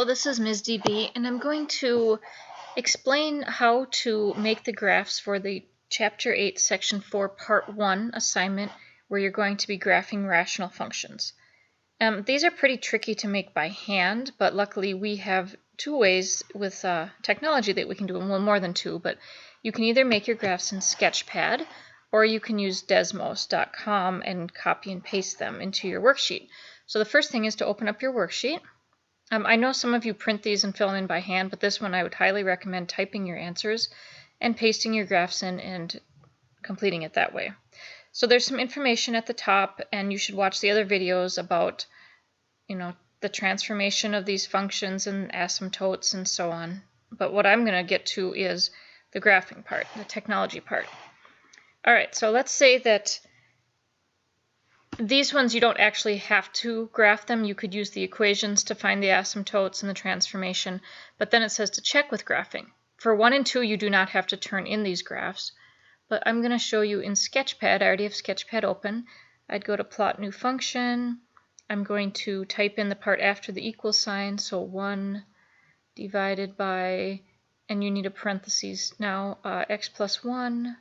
Hello, this is Ms. DB, and I'm going to explain how to make the graphs for the Chapter 8, Section 4, Part 1 assignment, where you're going to be graphing rational functions. These are pretty tricky to make by hand, but luckily we have two ways with technology that we can do them. Well, more than two, but you can either make your graphs in Sketchpad, or you can use Desmos.com and copy and paste them into your worksheet. So the first thing is to open up your worksheet. I know some of you print these and fill them in by hand, but this one I would highly recommend typing your answers and pasting your graphs in and completing it that way. So there's some information at the top, and you should watch the other videos about, the transformation of these functions and asymptotes and so on. But what I'm going to get to is the graphing part, the technology part. All right, so let's say that these ones you don't actually have to graph them. You could use the equations to find the asymptotes and the transformation, but then it says to check with graphing. For 1 and 2, you do not have to turn in these graphs, but I'm going to show you in Sketchpad. I already have Sketchpad open. I'd go to plot new function. I'm going to type in the part after the equal sign, so 1 divided by, and you need a parentheses now, x plus 1.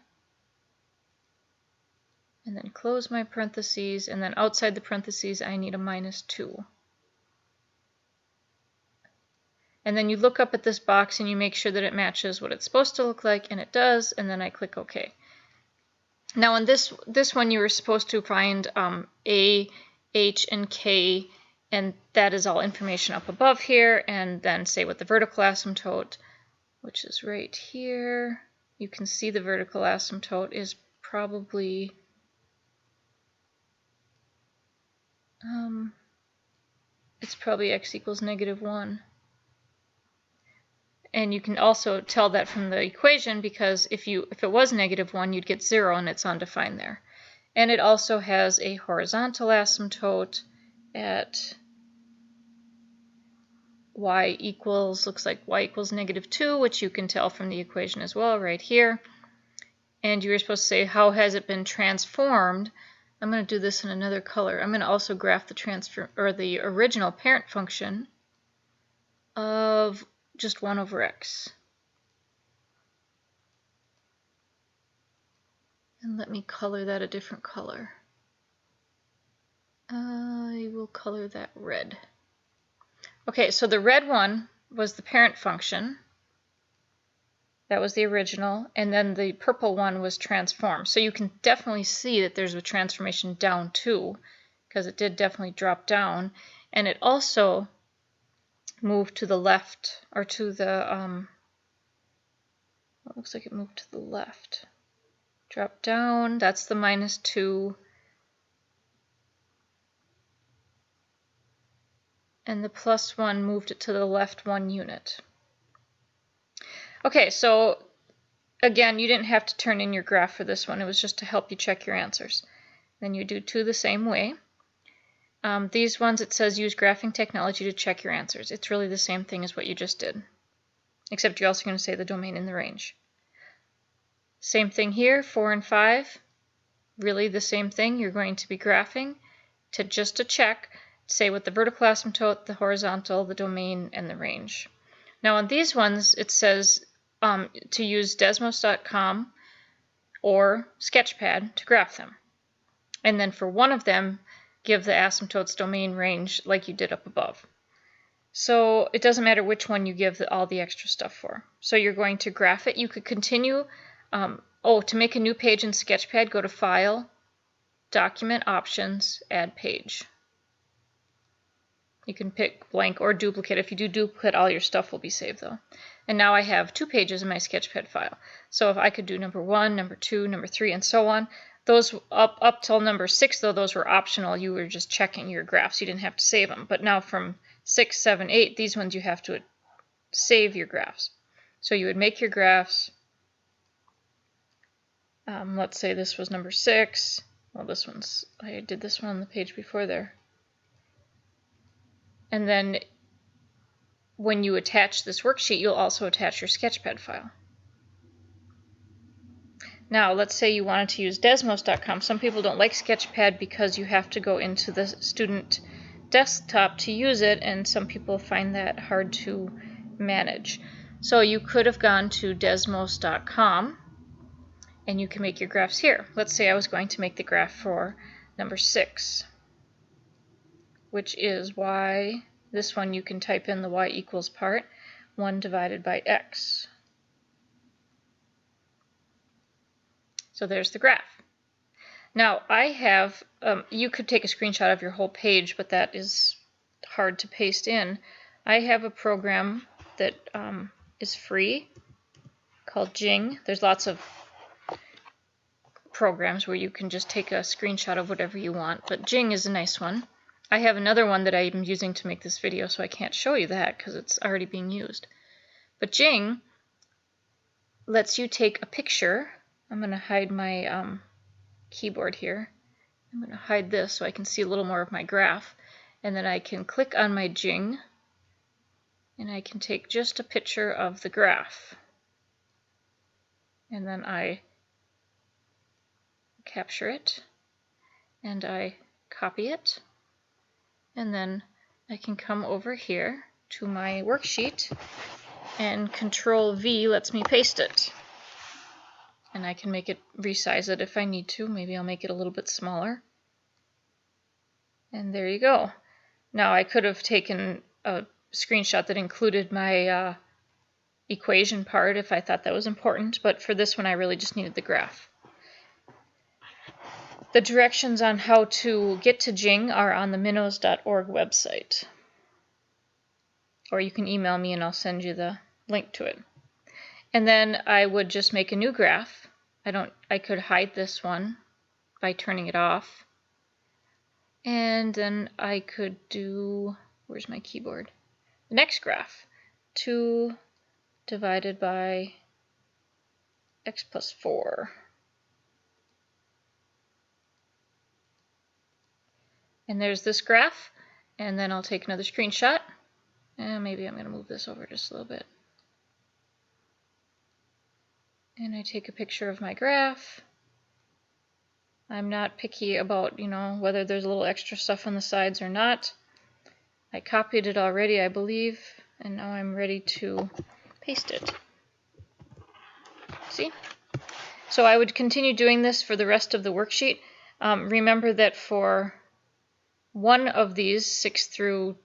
And then close my parentheses, and then outside the parentheses I need a minus 2. And then you look up at this box and you make sure that it matches what it's supposed to look like, and it does, and then I click OK. Now in this one you were supposed to find A, H, and K, and that is all information up above here, and then say what the vertical asymptote, which is right here. You can see the vertical asymptote is probably it's probably x equals -1. And you can also tell that from the equation, because if it was -1, you'd get 0, and it's undefined there. And it also has a horizontal asymptote at y equals, looks like y equals -2, which you can tell from the equation as well right here. And you were supposed to say, how has it been transformed? I'm going to do this in another color. I'm going to also graph the original parent function of just 1 over x. And let me color that a different color. I will color that red. Okay, so the red one was the parent function. That was the original, and then the purple one was transformed. So you can definitely see that there's a transformation down too, because it did definitely drop down, and it also moved to the left, or to the, it looks like it moved to the left. Drop down, that's the -2, and the +1 moved it to the left 1 unit. Okay, so again, you didn't have to turn in your graph for this one. It was just to help you check your answers. Then you do 2 the same way. These ones, it says use graphing technology to check your answers. It's really the same thing as what you just did, except you're also going to say the domain and the range. Same thing here, 4 and 5. Really the same thing. You're going to be graphing just to check, say what the vertical asymptote, the horizontal, the domain, and the range. Now on these ones, it says to use Desmos.com or Sketchpad to graph them. And then for one of them, give the asymptotes, domain, range like you did up above. So it doesn't matter which one you give all the extra stuff for. So you're going to graph it. You could continue. To make a new page in Sketchpad, go to File, Document, Options, Add Page. You can pick blank or duplicate. If you do duplicate, all your stuff will be saved though. And now I have 2 pages in my Sketchpad file. So if I could do number 1, number 2, number 3, and so on. Those up till number 6 though, those were optional. You were just checking your graphs. You didn't have to save them. But now from 6, 7, 8, these ones you have to save your graphs. So you would make your graphs. Let's say this was number 6. Well, I did this one on the page before there. And then when you attach this worksheet, you'll also attach your Sketchpad file. Now, let's say you wanted to use Desmos.com. Some people don't like Sketchpad because you have to go into the student desktop to use it, and some people find that hard to manage. So you could have gone to Desmos.com and you can make your graphs here. Let's say I was going to make the graph for number 6, which is y. This one you can type in the y equals part, 1 divided by x. So there's the graph. Now I have, you could take a screenshot of your whole page, but that is hard to paste in. I have a program that is free called Jing. There's lots of programs where you can just take a screenshot of whatever you want, but Jing is a nice one. I have another one that I'm using to make this video, so I can't show you that because it's already being used. But Jing lets you take a picture. I'm going to hide my keyboard here. I'm going to hide this so I can see a little more of my graph, and then I can click on my Jing and I can take just a picture of the graph, and then I capture it and I copy it, and then I can come over here to my worksheet and Control V lets me paste it, and I can make it, resize it if I need to. Maybe I'll make it a little bit smaller, and there you go. Now I could have taken a screenshot that included my equation part if I thought that was important, but for this one I really just needed the graph. The directions on how to get to Jing are on the minnows.org website, or you can email me and I'll send you the link to it. And then I would just make a new graph. I could hide this one by turning it off, and then I could do, where's my keyboard? The next graph, 2 divided by x plus 4. And there's this graph, and then I'll take another screenshot, and maybe I'm going to move this over just a little bit. And I take a picture of my graph. I'm not picky about, whether there's a little extra stuff on the sides or not. I copied it already, I believe, and now I'm ready to paste it. See? So I would continue doing this for the rest of the worksheet. Remember that for one of these, 6 through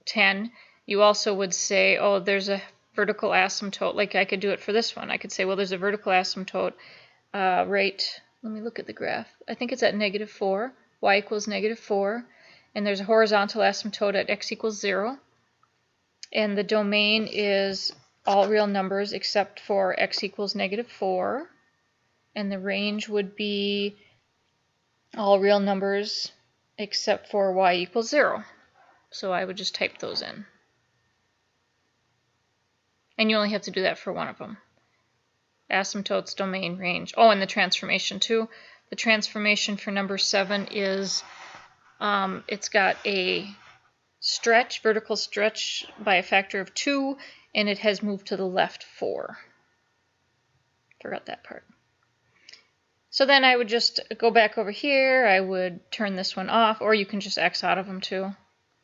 10, you also would say, oh, there's a vertical asymptote. Like I could do it for this one. I could say, well, there's a vertical asymptote right, let me look at the graph. I think it's at -4, y equals -4, and there's a horizontal asymptote at x equals 0. And the domain is all real numbers except for x equals -4. And the range would be all real numbers except for y equals 0. So I would just type those in. And you only have to do that for one of them. Asymptotes, domain, range. Oh, and the transformation too. The transformation for number 7 is, it's got a stretch, vertical stretch by a factor of 2, and it has moved to the left 4. Forgot that part. So then I would just go back over here, I would turn this one off, or you can just X out of them too,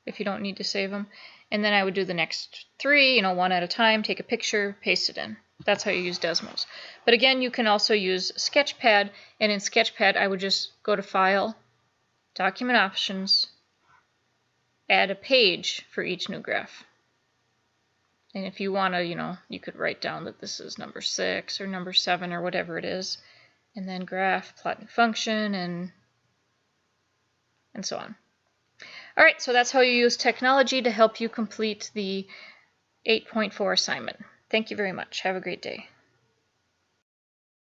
if you don't need to save them. And then I would do the next 3, one at a time, take a picture, paste it in. That's how you use Desmos. But again, you can also use Sketchpad, and in Sketchpad I would just go to File, Document Options, add a page for each new graph. And if you want to, you could write down that this is number 6 or number 7 or whatever it is, and then graph, plot new function, and so on. All right, so that's how you use technology to help you complete the 8.4 assignment. Thank you very much. Have a great day.